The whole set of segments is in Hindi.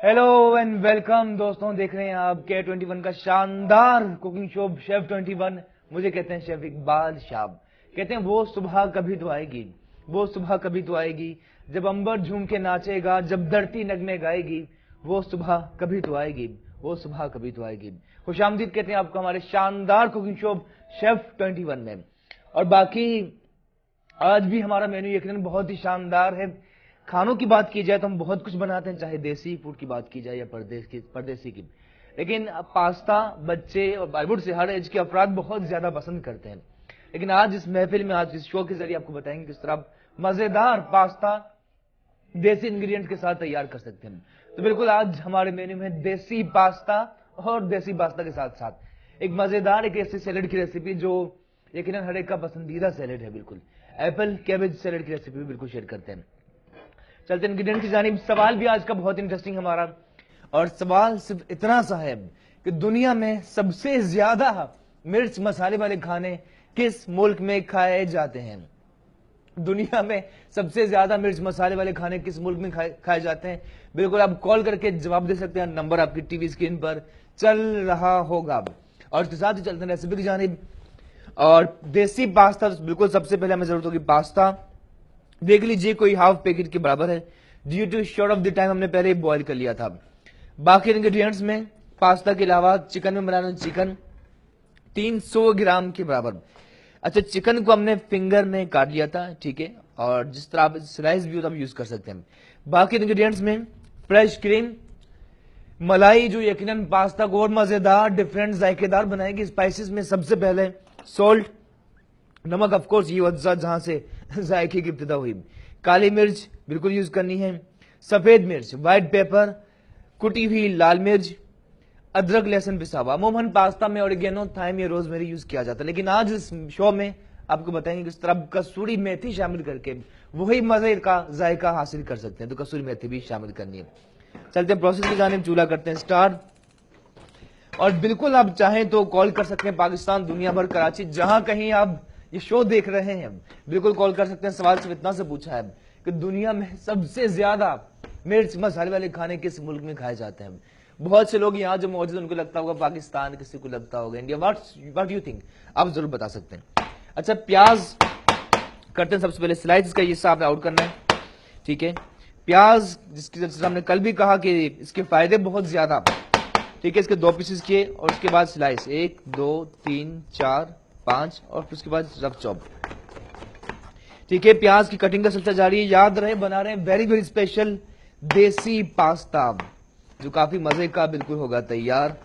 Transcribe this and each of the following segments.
हेलो एंड वेलकम दोस्तों, देख रहे हैं आप K21 का शानदार कुकिंग शो शेफ 21। मुझे कहते हैं शेफ इकबाल शाब। कहते हैं वो सुबह कभी तो आएगी, वो सुबह कभी तो आएगी, जब अंबर झूम के नाचेगा, जब धरती नगमे गाएगी, वो सुबह कभी तो आएगी, वो सुबह कभी तो आएगी। खुशामदीद कहते हैं आपको हमारे शानदार कुकिंग शो शेफ 21 में। और बाकी आज भी हमारा मेन्यू यकीनन बहुत ही शानदार है। खानों की बात की जाए तो हम बहुत कुछ बनाते हैं, चाहे देसी फूड की बात की जाए या परदेसी की। लेकिन पास्ता बच्चे और बॉलीवुड से हर एज के अफराद बहुत ज्यादा पसंद करते हैं। लेकिन आज इस महफिल में, आज इस शो के जरिए आपको बताएंगे किस तरह आप मजेदार पास्ता देसी इंग्रेडिएंट्स के साथ तैयार कर सकते हैं। तो बिल्कुल आज हमारे मेन्यू में देसी पास्ता और देसी पास्ता के साथ साथ एक मजेदार एक ऐसी सैलेड की रेसिपी जो यकीनन हर एक का पसंदीदा सैलेड है। बिल्कुल एप्पल कैबेज सैलेड की रेसिपी भी बिल्कुल शेयर करते हैं। चलते हैं इंग्रेडिएंट की जानिब। सवाल भी आज का बहुत इंटरेस्टिंग हमारा, और सवाल सिर्फ इतना सा है कि दुनिया में सबसे ज्यादा मिर्च मसाले वाले खाने किस मुल्क में खाए जाते हैं? दुनिया में सबसे ज्यादा मिर्च मसाले वाले खाने किस मुल्क में खाए जाते हैं? बिल्कुल आप कॉल करके जवाब दे सकते हैं, नंबर आपकी टीवी स्क्रीन पर चल रहा होगा। और इसके साथ ही चलते हैं रेसिपी की जानिब। और देसी पास्ता बिल्कुल सबसे पहले हमें जरूरत होगी पास्ता। देख लीजिए कोई हाफ पैकेट के बराबर है। Due to short of the time हमने पहले ही बॉईल कर लिया था। बाकी इंग्रेडिएंट्स में पास्ता के अलावा चिकन में बनाना चिकन 300 ग्राम के बराबर। अच्छा, चिकन को हमने फिंगर में काट लिया था, ठीक है, और जिस तरह आप स्लाइस भी आप यूज कर सकते हैं। बाकी इंग्रेडिएंट्स में फ्रेश क्रीम, मलाई जो यकीनन पास्ता को और मजेदार डिफरेंट जायकेदार बनाएगी। स्पाइसेस में सबसे पहले सॉल्ट, नमक, ऑफ कोर्स ये वजह जहां से जायके की इब्तिदा हुई। काली मिर्च बिल्कुल यूज करनी है, सफेद मिर्च, व्हाइट पेपर, कुटी हुई लाल मिर्च, अदरक लहसुन पिसा हुआ। अमूमन पास्ता में ऑरिगेनो, थाइम या रोजमेरी यूज किया जाता है, लेकिन आज इस शो में आपको बताएंगे किस तरह कसूरी मेथी शामिल करके वही मजे का जायका हासिल कर सकते हैं। तो कसूरी मेथी भी शामिल करनी है। चलते हैं प्रोसेस की जानिब, चूल्हा करते हैं स्टार्ट। और बिल्कुल आप चाहें तो कॉल कर सकते हैं, पाकिस्तान, दुनिया भर, कराची, जहां कहीं आप ये शो देख रहे हैं बिल्कुल कॉल कर सकते हैं। सवाल सिर्फ इतना से पूछा है कि दुनिया में सबसे ज्यादा मिर्च मसाले वाले खाने किस मुल्क में खाए जाते हैं? बहुत से लोग यहाँ जो मौजूद उनको लगता होगा पाकिस्तान, किसी को लगता होगा इंडिया। व्हाट यू थिंक, आप जरूर बता सकते हैं। अच्छा, प्याज करते हैं सबसे पहले स्लाइस का, ये हिसाब आउट करना है, ठीक है। प्याज जिसकी जैसे हमने कल भी कहा कि इसके फायदे बहुत ज्यादा, ठीक है। इसके 2 पीसेस किए और उसके बाद स्लाइस 1 2 3 4 5 और फिर उसके बाद रफ चॉप, ठीक है। प्याज की कटिंग का सिलसिला जारी है। याद रहे बना रहे हैं वेरी वेरी स्पेशल देसी पास्ता जो काफी मजे का बिल्कुल होगा तैयार।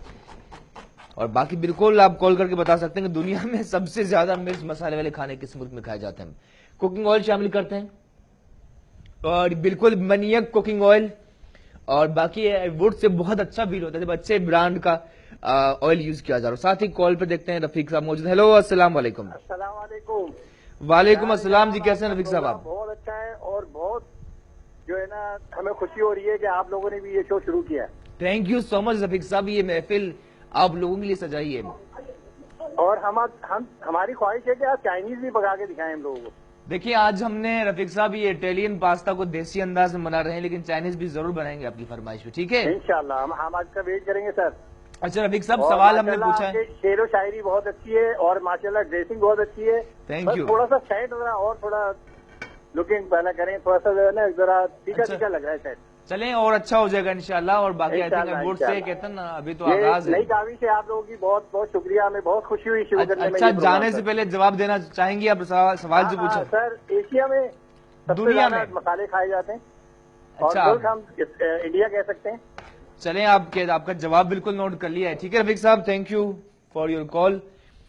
और बाकी बिल्कुल आप कॉल करके बता सकते हैं कि दुनिया में सबसे ज्यादा मिर्च मसाले वाले खाने किस मुल्क में खाए जाते हैं। कुकिंग ऑयल शामिल करते हैं, और बिल्कुल मनियक कुकिंग ऑयल। और बाकी वुड से बहुत अच्छा फील होता है जब अच्छे ब्रांड का ऑयल यूज किया जा रहा है। साथ ही कॉल पे देखते हैं रफीक साहब मौजूद। हेलो, अस्सलाम वालेकुम। वालेकुम अस्सलाम जी, कैसे हैं रफीक साहब आप? बहुत अच्छा है, और बहुत जो है ना हमें खुशी हो रही है कि आप लोगों ने भी ये शो शुरू किया है। Thank you so much Rafiq साहब, ये महफिल आप लोगों के लिए सजाई है। और हमारी ख्वाहिश है कि आप चाइनीज भी पका के दिखाएं हम लोगों को। देखिए आज हमने रफीक साहब ये इटालियन पास्ता को देसी अंदाज में बना रहे हैं, लेकिन चाइनीज भी जरूर बनाएंगे आपकी फरमाइश पे, ठीक है? इंशाल्लाह हम आज का वेट करेंगे सर। अच्छा रफीक साहब, सवाल हमने पूछा है। शेर व शायरी बहुत अच्छी है और माशाल्लाह ड्रेसिंग बहुत अच्छी है। Thank you. थोड़ा सा शायद और थोड़ा लुकिंग पहले करें, थोड़ा सा जो है ना जरा टीका लग रहा है शायद। चलें और अच्छा हो जाएगा इंशाल्लाह। और बाकी आई थिंक वुड से कहते हैं ना, अभी तो आगाज है। नई काविश है आप लोगों की, बहुत बहुत शुक्रिया, हमें बहुत खुशी हुई शुरू करने में। अच्छा, जाने से पहले जवाब देना चाहेंगे आप? सवाल जो पूछा सर, एशिया में दुनिया में मसाले खाए जाते हैं। अच्छा, और हम इंडिया कह सकते हैं। चलें, आपका जवाब बिल्कुल नोट कर लिया है, ठीक है रफीक साहब, thank you for your call.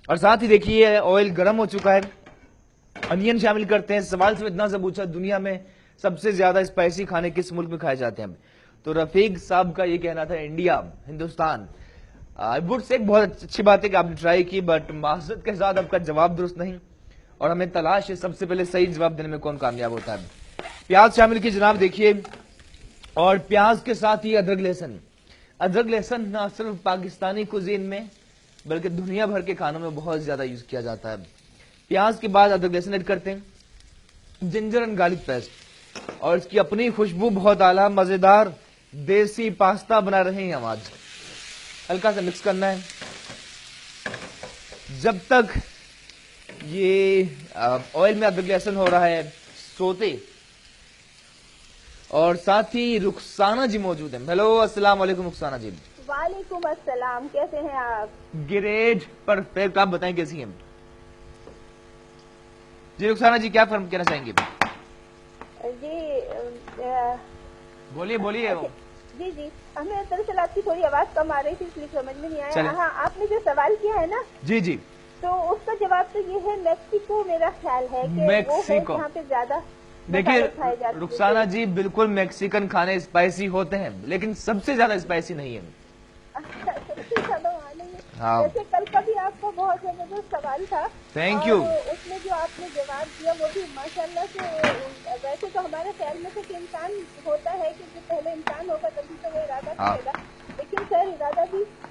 और साथ ही देखिए ऑयल गर्म हो चुका है, अनियन शामिल करते हैं। सवाल सिर्फ इतना से पूछा, दुनिया में सबसे ज्यादा स्पाइसी खाने किस मुल्क में खाए जाते हैं? तो रफीक साहब का ये कहना था India, Hindustan. I would say एक बहुत अच्छी बात है कि आपने ट्राई की, बट माजरत के साथ आपका जवाब दुरुस्त नहीं, और हमें तलाश है सबसे पहले सही जवाब देने में कौन कामयाब होता है। प्याज शामिल की जनाब, देखिए, और प्याज के साथ ही अदरक लहसुन। अदरक लहसुन न सिर्फ पाकिस्तानी कुजीन में बल्कि दुनिया भर के खानों में बहुत ज्यादा यूज किया जाता है। प्याज के बाद अदरक लहसुन ऐड करते हैं, जिंजर एंड गार्लिक पेस्ट, और इसकी अपनी खुशबू बहुत आला, मजेदार देसी पास्ता बना रहे हैं हम आज। हल्का सा मिक्स करना है जब तक ये ऑयल में अदरक लहसुन हो रहा है सोते। और साथ ही रुखसाना जी मौजूद हैं। हेलो, अस्सलाम वालेकुम रुखसाना जी। वालेकुम अस्सलाम, कैसे हैं आप? Great, perfect. आप बताएं कैसी हैं जी? रुखसाना जी क्या फर्म कहना चाहेंगे? जी बोलिए बोलिए। जी जी, हमें दरअसल आपकी थोड़ी आवाज कम आ रही थी इसलिए समझ में नहीं चलें। आया। हाँ, आपने जो सवाल किया है ना, जी जी, तो उसका जवाब तो ये है मेक्सिको। मेरा ख्याल है कि वो है मेक्सिको। जहाँ पे ज्यादा देखिए मसाले खाए जाते हैं। रुखसाना जी, बिल्कुल मैक्सिकन खाने स्पाइसी होते हैं लेकिन सबसे ज्यादा स्पाइसी नहीं है। सबसे ज्यादा वहाँ नहीं है। हाँ। वैसे कल का भी आपका बहुत जबरदस्त सवाल था। Thank और you। उसमें जो आपने जवाब दिया वो भी माशाल्लाह से। वैसे तो हमारे ख्याल में कि इंसान होता है कि जो पहले इंसान होगा तभी तो वो इरादा करेगा, लेकिन सर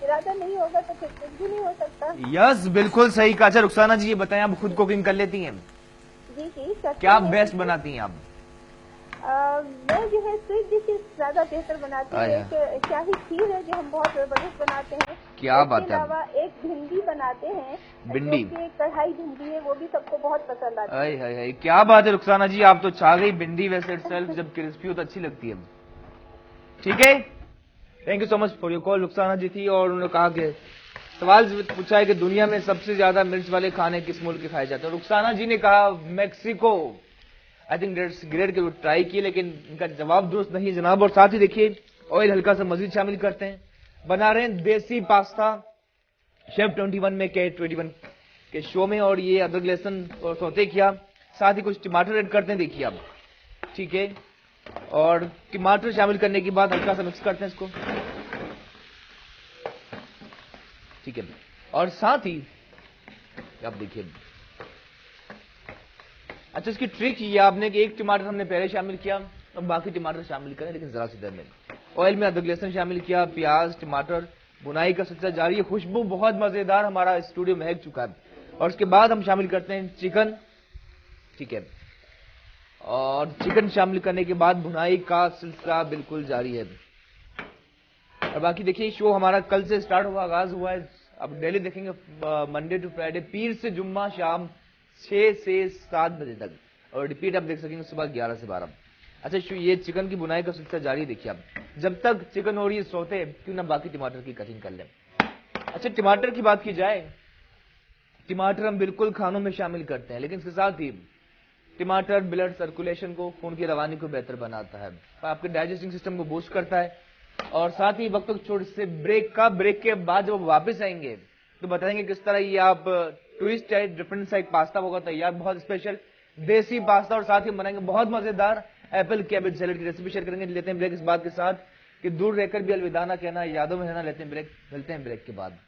इरादा नहीं होगा तो फिर कुछ भी नहीं हो सकता। यस, बिल्कुल सही कहा। अच्छा रुखसाना जी, ये बताएं, आप खुद कुकिंग कर लेती हैं? जी जी, करते क्या हैं। बेस्ट बनाती हैं आप? मैं जो है स्वीट डिशेज ज्यादा बेहतर बनाती हूँ। एक शाही खीर है जो हम बहुत जबरदस्त बनाते हैं। क्या बात है। इसके अलावा एक भिंडी बनाते हैं, भिंडी? जो कि कढ़ाई भिंडी है, वो भी सबको बहुत पसंद आती है। हाय हाय हाय, क्या बात है रुखसाना जी, आप तो छा गई। भिंडी वैसे इटसेल्फ जब क्रिस्पी हो तो अच्छी लगती है। ठीक है, thank you so much for your call. Rukhsana ji थी और उन्होंने कहा कि सवाल पूछा है कि दुनिया में सबसे ज्यादा मिर्च वाले खाने किस मुल्क के खाए जाते हैं। रुखसाना जी ने कहा Mexico. I think that's great कि वो ट्राई किए, लेकिन इनका जवाब दुरुस्त नहीं जनाब। और साथ ही देखिए ऑयल हल्का सा मजीद शामिल करते हैं। बना रहे हैं देसी पास्ता शेफ 21 में, K21 के शो में। और ये अदरक लहसुन और सौते किया, साथ ही कुछ टमाटर ऐड करते हैं। देखिए आप, ठीक है। और टमाटर शामिल करने के बाद हल्का सा मिक्स करते हैं इसको, ठीक है। और साथ ही आप देखिए, अच्छा इसकी ट्रिक ये आपने कि एक टमाटर हमने पहले शामिल किया और बाकी टमाटर शामिल करें, लेकिन जरा सी देर में। ऑयल में अदरक लहसुन शामिल किया, प्याज टमाटर, बुनाई का सिलसिला जारी है। खुशबू बहुत मजेदार हमारा स्टूडियो महक चुका है। और उसके बाद हम शामिल करते हैं चिकन, ठीक है। और चिकन शामिल करने के बाद भुनाई का सिलसिला बिल्कुल जारी है। और बाकी देखिए शो हमारा कल से स्टार्ट हुआ, आगाज हुआ है। अब डेली देखेंगे मंडे टू फ्राइडे, पीर से जुम्मा शाम 6 से 7 बजे तक, और रिपीट आप देख सकेंगे सुबह 11 से 12। अच्छा ये चिकन की बुनाई का सिलसिला जारी है। देखिए आप, जब तक चिकन हो रही है सोते, क्यों ना बाकी टमाटर की कटिंग कर लें। अच्छा टमाटर की बात की जाए, टमाटर हम बिल्कुल खानों में शामिल करते हैं, लेकिन इसके साथ ही टमाटर ब्लड सर्कुलेशन को, खून की रवानी को बेहतर बनाता है, आपके डाइजेस्टिंग सिस्टम को बूस्ट करता है। और साथ ही वक्त छोटे से ब्रेक के बाद जब वापस आएंगे तो बताएंगे किस तरह ये आप ट्विस्ट है, डिफरेंट सा एक पास्ता होगा तैयार, बहुत स्पेशल देसी पास्ता। और साथ ही बनाएंगे बहुत मजेदार एप्पल कैबेज सैलेड की रेसिपी शेयर करेंगे। लेते हैं ब्रेक इस बात के साथ कि दूर रहकर भी अलविदा ना कहना, यादों में रहना। लेते हैं ब्रेक, मिलते हैं ब्रेक के बाद।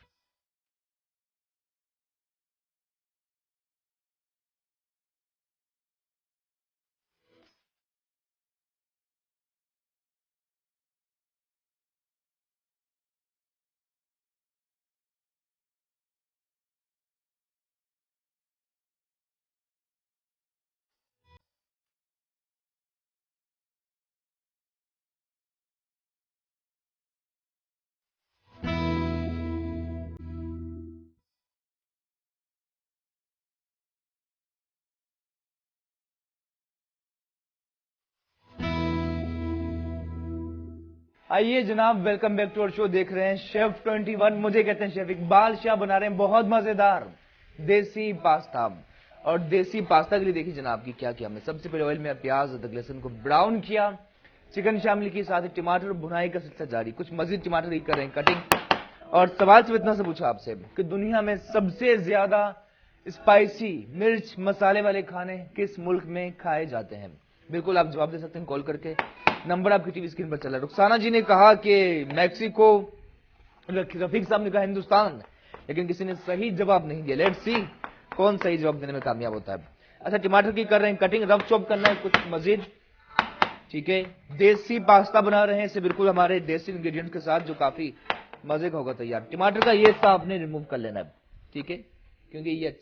आइए जनाब, welcome back to our show. देख रहे हैं शेफ 21, मुझे कहते हैं शेफ इकबाल शाह। बना रहे हैं बहुत मजेदार देसी पास्ता। और देसी पास्ता के लिए देखिए जनाब की क्या किया हमने। सबसे पहले ऑयल में प्याज अदरक लहसुन को ब्राउन किया, चिकन शामिल की, साथ ही टमाटर भुनाई का सिलसिला जारी। कुछ मजीद टमाटर ही कर रहे हैं कटिंग। और सवाल सिर्फ इतना से पूछा आपसे कि दुनिया में सबसे ज्यादा स्पाइसी मिर्च मसाले वाले खाने किस मुल्क में खाए जाते हैं? बिल्कुल आप जवाब दे सकते हैं कॉल करके, नंबर आपकी टीवी स्क्रीन पर चला है। रुखसाना जी ने कहा कि मैक्सिको, रफीक साहब ने कहा हिंदुस्तान, लेकिन किसी ने सही जवाब नहीं दिया। लेट्स सी कौन सही जवाब देने में कामयाब होता है। अच्छा टमाटर की कर रहे हैं कटिंग, रफ चॉप करना है कुछ मजीद, ठीक है। देसी पास्ता बना रहे हैं इसे बिल्कुल हमारे देसी इंग्रेडिएंट्स के साथ, जो काफी मजे का होगा तैयार। टमाटर का ये हिस्सा आपने रिमूव कर लेना है, ठीक है, क्योंकि ये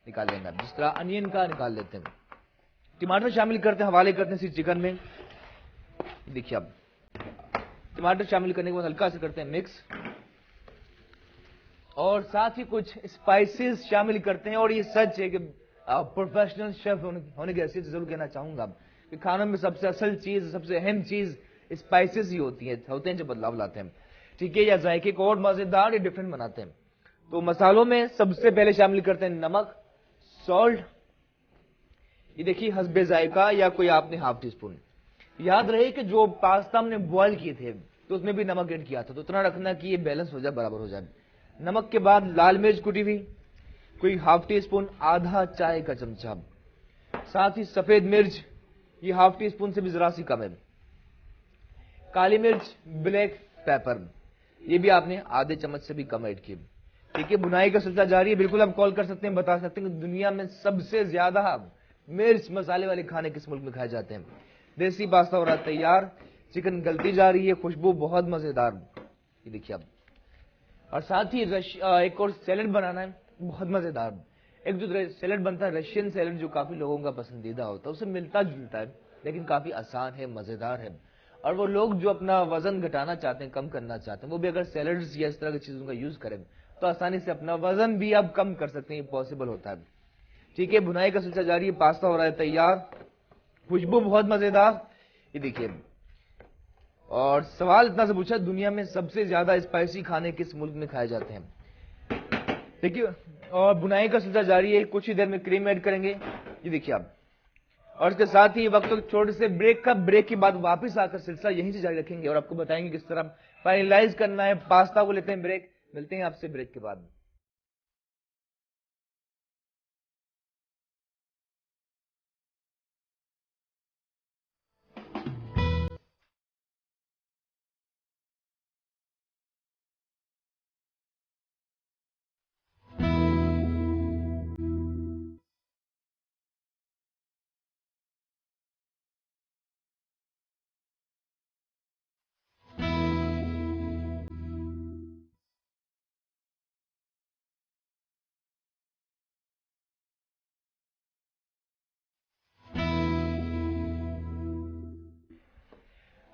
निकाल लेना है, जिस तरह अनियन का निकाल लेते हैं। टमाटर शामिल करते हैं, हवाले करते हैं इसी चिकन में। देखिए अब टमाटर शामिल करने के बाद हल्का से करते हैं मिक्स, और साथ ही कुछ स्पाइसेस शामिल करते हैं। और ये सच है कि प्रोफेशनल शेफ होने की हैसियत से जरूर कहना चाहूंगा कि खानों में सबसे असल चीज, सबसे अहम चीज स्पाइसेस ही होते हैं जो बदलाव लाते हैं, ठीक है, या जायके को और मजेदार या डिफरेंट बनाते हैं। तो मसालों में सबसे पहले शामिल करते हैं नमक, सॉल्ट, ये देखिए हस्बे जायका, या कोई आपने हाफ टी स्पून। याद रहे कि जो पास्ता हमने बॉयल किए थे तो उसमें भी नमक ऐड किया था, तो उतना रखना कि ये बैलेंस हो जाए, बराबर हो जाए। नमक के बाद लाल मिर्च कुटी हुई, कोई हाफ टी स्पून, आधा चाय का चमचा। साथ ही सफेद मिर्च, ये हाफ टी स्पून से भी जरा सी कम है। काली मिर्च, ब्लैक पेपर, ये भी आपने आधे चम्मच से भी कम ऐड किए, ठीक है। बुनाई का सिलसिला जारी है। बिल्कुल आप कॉल कर सकते हैं, बता सकते हैं कि दुनिया में सबसे ज्यादा मिर्च मसाले वाले खाने किस मुल्क में खाए जाते हैं। देसी पास्ता हो रहा है तैयार, चिकन गलती जा रही है, खुशबू बहुत मजेदार, ये देखिए आप। और साथ ही एक और सैलेड बनाना है, बहुत मजेदार। एक जो सैलेड बनता है रशियन सैलेड, जो काफी लोगों का पसंदीदा होता है, उससे मिलता जुलता है लेकिन काफी आसान है, मजेदार है। और वो लोग जो अपना वजन घटाना चाहते हैं, कम करना चाहते हैं, वो भी अगर सैलेड्स या इस तरह की चीजों का यूज करें तो आसानी से अपना वजन भी आप कम कर सकते हैं, ये पॉसिबल होता है, ठीक है। बुनाई का सिलसिला जारी है, पास्ता हो रहा है तैयार, खुशबू बहुत मजेदार, ये देखिए। और सवाल इतना से पूछा, दुनिया में सबसे ज्यादा स्पाइसी खाने किस मुल्क में खाए जाते हैं, देखिए। और बुनाई का सिलसिला जारी है, कुछ ही देर में क्रीम ऐड करेंगे, ये देखिए आप। और इसके साथ ही वक्त छोटे से ब्रेक का, ब्रेक के बाद वापस आकर सिलसिला यहीं से जारी रखेंगे और आपको बताएंगे किस तरह फाइनलाइज करना है पास्ता को। लेते हैं ब्रेक, मिलते हैं आपसे ब्रेक के बाद।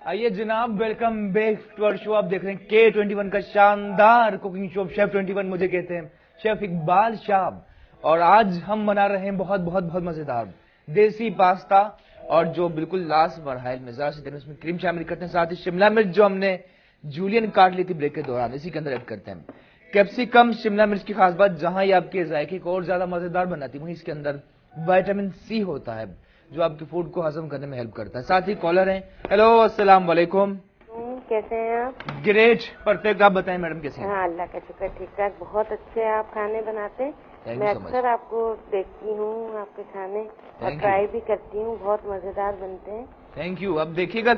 आइए जनाब, welcome back to our show. आप देख रहे हैं K21 का शानदार कुकिंग शो शेफ 21। मुझे कहते हैं शेफ इकबाल शाब, और आज हम बना रहे हैं बहुत बहुत बहुत मजेदार देसी पास्ता। और जो बिल्कुल लास्ट मरहल में जरा से उसमें क्रीम शामिल करते हैं, साथ ही शिमला मिर्च जो हमने जूलियन काट ली थी ब्रेक के दौरान, इसी के अंदर ऐड करते हैं। कैप्सिकम, शिमला मिर्च की खास बात, जहां ये आपके जायके को और ज्यादा मजेदार बनाती है, वहीं इसके अंदर विटामिन सी होता है जो आपके फूड को हजम करने में हेल्प करता है। साथ ही कॉलर हैं, हेलो अस्सलाम वालेकुम। कैसे हैं आप? Great, perfect. आप बताएं मैडम कैसे हैं? हाँ, अल्लाह का शुक्र, ठीक ठाक। बहुत अच्छे आप खाने बनाते हैं। मैं अक्सर आपको देखती हूँ, आपके खाने, और ट्राई भी करती हूँ, बहुत मजेदार बनते हैं। Thank you. अब देखिएगा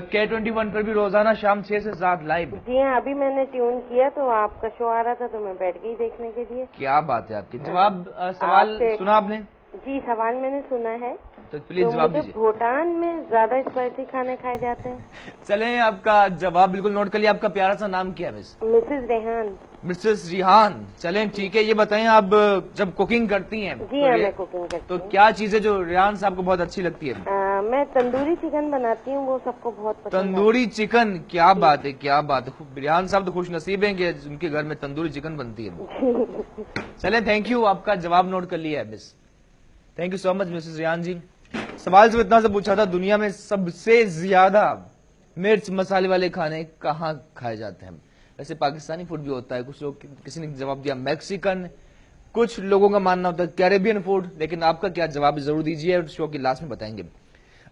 K21 पर भी रोजाना शाम 6 से 7 लाइव। जी हाँ, अभी मैंने ट्यून किया तो आपका शो आ रहा था तो मैं बैठ गई देखने के लिए। क्या बात है आपकी। जवाब सवाल सुना आपने? जी, सवाल मैंने सुना है, तो प्लीज जवाब दीजिए। भूटान में ज्यादा स्पाइसी खाने खाए जाते हैं। चलें, आपका जवाब बिल्कुल नोट कर लिया। आपका प्यारा सा नाम क्या है miss? Mrs Rehan. Mrs Rihan. चलें ठीक है, ये बताएं आप जब कुकिंग करती हैं जी हाँ, मैं कुकिंग करती हूँ। तो क्या चीजें जो रिहान साहब को बहुत अच्छी लगती है? मैं तंदूरी चिकन बनाती हूँ, वो सबको बहुत पसंद है। तंदूरी चिकन, क्या बात है, क्या बात है। रिहान साहब तो खुश नसीब हैं कि उनके घर में तंदूरी चिकन बनती है। चलें, थैंक यू, आपका जवाब नोट कर लिया है miss. Thank you so much Mrs Rihan ji. सवाल से इतना से पूछा था, दुनिया में सबसे ज्यादा मिर्च मसाले वाले खाने कहाँ खाए जाते हैं? वैसे पाकिस्तानी फूड भी होता है, कुछ लोग, किसी ने जवाब दिया मैक्सिकन, कुछ लोगों का मानना होता है कैरेबियन फूड। लेकिन आपका क्या जवाब जरूर दीजिए, शो की लास्ट में बताएंगे।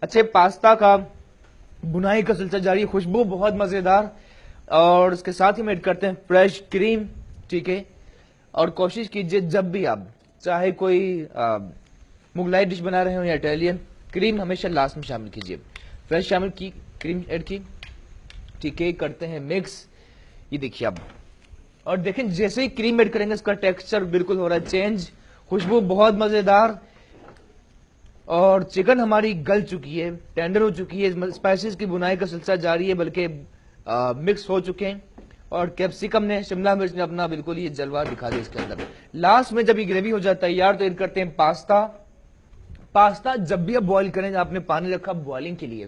अच्छे, पास्ता का बुनाई का सिलसिला जारी है, खुशबू बहुत मजेदार, और उसके साथ ही हम ऐड करते हैं फ्रेश क्रीम, ठीक है। और कोशिश कीजिए जब भी आप चाहे कोई मुगलाई डिश बना रहे हो या इटालियन, क्रीम हमेशा लास्ट में शामिल कीजिए। फ्रेश शामिल की, क्रीम ऐड की, ठीक है। करते हैं मिक्स, ये देखिए आप। और देखें जैसे ही क्रीम ऐड करेंगे इसका टेक्सचर बिल्कुल हो रहा है चेंज, खुशबू बहुत मजेदार। और चिकन हमारी गल चुकी है, टेंडर हो चुकी है, स्पाइसेस की बुनाई का सिलसिला जारी है, बल्कि मिक्स हो चुके हैं। और कैप्सिकम ने, शिमला मिर्च ने अपना बिल्कुल ये जलवा दिखा दिया इसके अंदर। लास्ट में जब ये ग्रेवी हो जाता है यार, तो ऐड करते हैं पास्ता। पास्ता जब भी आप बॉईल करें, आपने पानी रखा बॉइलिंग के लिए,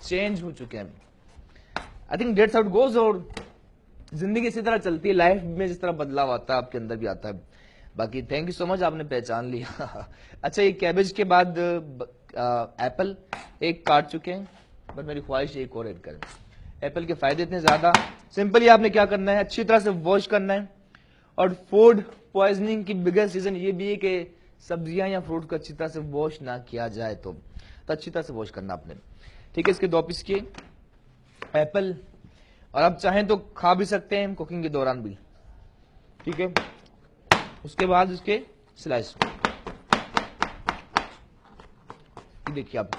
चेंज हो चुके हैं। I think dates how it goes, और जिंदगी इसी तरह चलती है, लाइफ में जिस तरह बदलाव आता है आपके अंदर भी आता है। बाकी थैंक यू सो मच, आपने पहचान लिया। अच्छा, ये कैबेज के बाद एप्पल एक काट चुके हैं, बट मेरी ख्वाहिश एक और ऐड करें। एप्पल के फायदे इतने ज्यादा, सिंपली आपने क्या करना है, अच्छी तरह से वॉश करना है। और फूड पॉइजनिंग की बिगेस्ट रीजन ये भी है कि सब्जियां या फ्रूट को अच्छी तरह से वॉश ना किया जाए, तो अच्छी तरह से वॉश करना आपने। ठीक है, इसके 2 पीस किए एप्पल, और आप चाहें तो खा भी सकते हैं कुकिंग के दौरान भी। ठीक है, उसके बाद इसके स्लाइस देखिए आप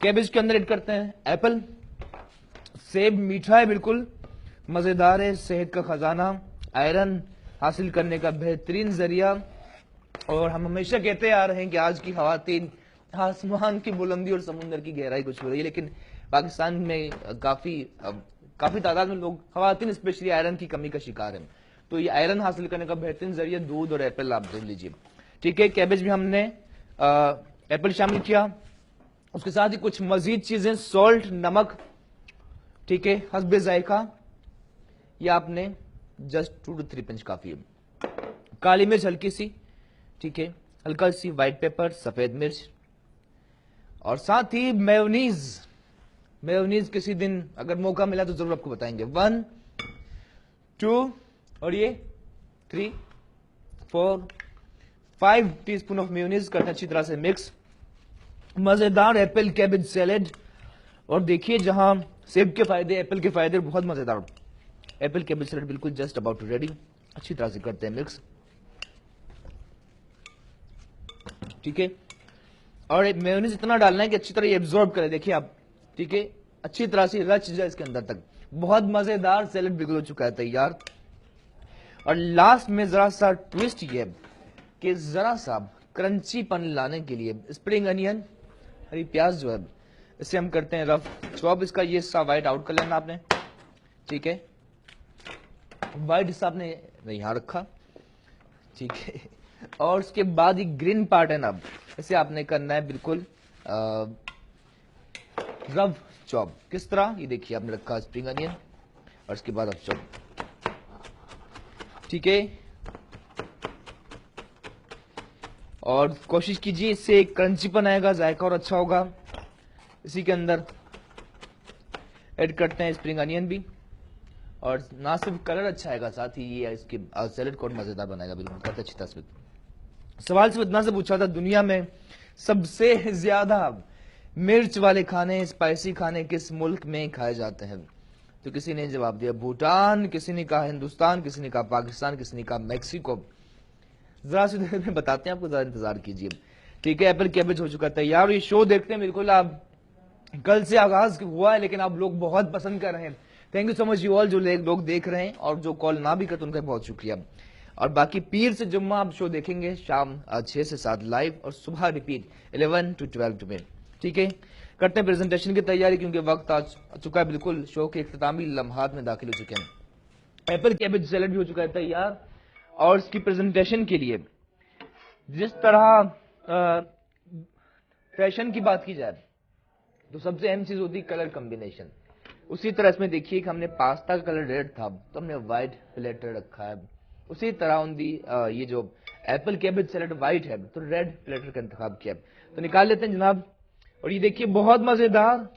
कैबेज के अंदर ऐड करते हैं एप्पल। सेब मीठा है, बिल्कुल मजेदार है, सेहत का खजाना, आयरन हासिल करने का बेहतरीन जरिया। और हम हमेशा कहते आ रहे हैं कि आज की खवातीन आसमान की बुलंदी और समुद्र की गहराई को छू रही है, लेकिन पाकिस्तान में काफी तादाद में लोग, खवातीन स्पेशली, आयरन की कमी का शिकार है। तो ये आयरन हासिल करने का बेहतरीन जरिया दूध और एप्पल आप देख लीजिए। ठीक है, कैबेज में हमने एप्पल शामिल किया, उसके साथ ही कुछ मजीद चीजें, सॉल्ट, नमक, ठीक है, हस्बे जायका, ये आपने जस्ट 2 to 3 पिंच काफी है। काली मिर्च हल्की सी, ठीक है, हल्का सी व्हाइट पेपर, सफेद मिर्च, और साथ ही मेयोनीज। मेयोनीज किसी दिन अगर मौका मिला तो जरूर आपको बताएंगे। 1, 2 और ये 3, 4, 5 टीस्पून ऑफ मेयोनीज करते हैं अच्छी तरह से मिक्स। मजेदार एप्पल कैबेज सैलेड, और देखिए जहां सेब के फायदे, एप्पल के फायदे, बहुत मजेदार एप्पल कैबेज सैलेड बिल्कुल जस्ट अबाउट टू रेडी। अच्छी तरह से करते हैं मिक्स, ठीक है। और मेयोनीज इतना डालना है कि अच्छी तरह ये एब्जॉर्ब करे, देखिए आप, ठीक है, अच्छी तरह से रच जाए इसके अंदर तक। बहुत मजेदार सैलेड बिल्कुल हो चुका है तैयार। और लास्ट में जरा सा ट्विस्ट ये कि जरा सा क्रंचीपन लाने के लिए स्प्रिंग अनियन, हरी प्याज जो है, इसे हम करते हैं रफ चॉप। इसका ये हिस्सा व्हाइट आउट कर लेना आपने, ठीक है, व्हाइट हिस्सा आपने यहां रखा, ठीक है। और उसके बाद ये ग्रीन पार्ट है ना, इसे आपने करना है बिल्कुल रफ चॉप। किस तरह, ये देखिए आपने रखा स्प्रिंग अनियन, और इसके बाद रफ चॉप, ठीक है। और कोशिश कीजिए इससे एक क्रंचीपन आएगा, जायका और अच्छा होगा। इसी के अंदर ऐड करते हैं स्प्रिंग अनियन भी, और ना सिर्फ कलर अच्छा आएगा, साथ ही ये इसके सैलेड को मजेदार बनाएगा बिल्कुल, करते अच्छी तरह से। सवाल सिर्फ इतना से पूछा था, दुनिया में सबसे ज्यादा मिर्च वाले खाने, स्पाइसी खाने किस मुल्क में खाए जाते हैं? तो किसी ने जवाब दिया भूटान, किसी ने कहा हिंदुस्तान, किसी ने कहा पाकिस्तान, किसी ने कहा मैक्सिको। जरा सी देर में बताते हैं आपको, जरा इंतजार कीजिए, ठीक है। एप्पल कैबेज हो चुका है तैयार। ये शो देखते हैं बिल्कुल, आप कल से आगाज हुआ है, लेकिन आप लोग बहुत पसंद कर रहे हैं। Thank you so much you all, जो लोग देख रहे हैं, और जो कॉल ना भी करते उनका बहुत शुक्रिया। और बाकी पीर से जुम्मा आप शो देखेंगे शाम 6 से 7 लाइव, और सुबह रिपीट 11 to 12 में, ठीक है। करते हैं प्रेजेंटेशन की तैयारी, क्योंकि वक्त आ चुका है बिल्कुल, शो के इख्तितामी लम्हात में दाखिल हो चुके हैं। एप्पल कैबेज सैलेड भी हो चुका है तैयार, और इसकी प्रेजेंटेशन के लिए जिस तरह फैशन की बात की जाए तो सबसे अहम चीज होती है कलर कॉम्बिनेशन। उसी तरह इसमें देखिए कि हमने पास्ता का कलर रेड था तो हमने व्हाइट प्लेटर रखा है। उसी तरह ये जो एप्पल कैबेज सैलेड व्हाइट है तो रेड प्लेटर का इंतखाब किया। तो निकाल लेते हैं जनाब। और ये देखिए बहुत मजेदार,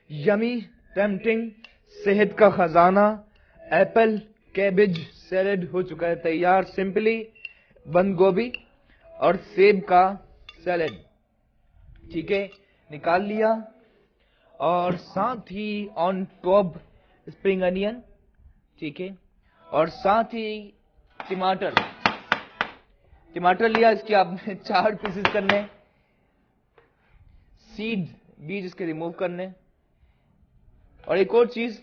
यमी, टेम्पटिंग, सेहत का खजाना एप्पल कैबेज सैलेड हो चुका है तैयार। सिंपली बंद गोभी और सेब का सैलेड, ठीक है, निकाल लिया। और साथ ही ऑन टॉप स्प्रिंग अनियन, ठीक है, और साथ ही टमाटर लिया। इसके आपने 4 पीसेस करने, सीड बीज इसके रिमूव करने। और एक और चीज,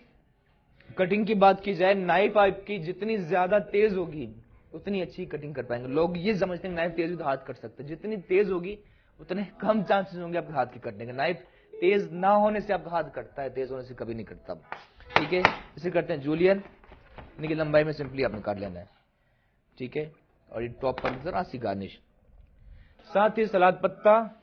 कटिंग की बात की जाए, नाइफ आपकी जितनी ज्यादा तेज होगी उतनी अच्छी कटिंग कर पाएंगे। लोग ये समझते हैं नाइफ तेज भी तो हाथ कट सकते हैं, जितनी तेज होगी उतने कम चांसेस होंगे आपके हाथ के कटने के। नाइफ तेज ना होने से आपका हाथ कटता है, तेज होने से कभी नहीं कटता, ठीक है। इसे करते हैं जूलियन, यानी कि लंबाई में सिंपली आपने काट लेना है, ठीक है। और ये टॉप पर जरा सी गार्निश, साथ ही सलाद पत्ता,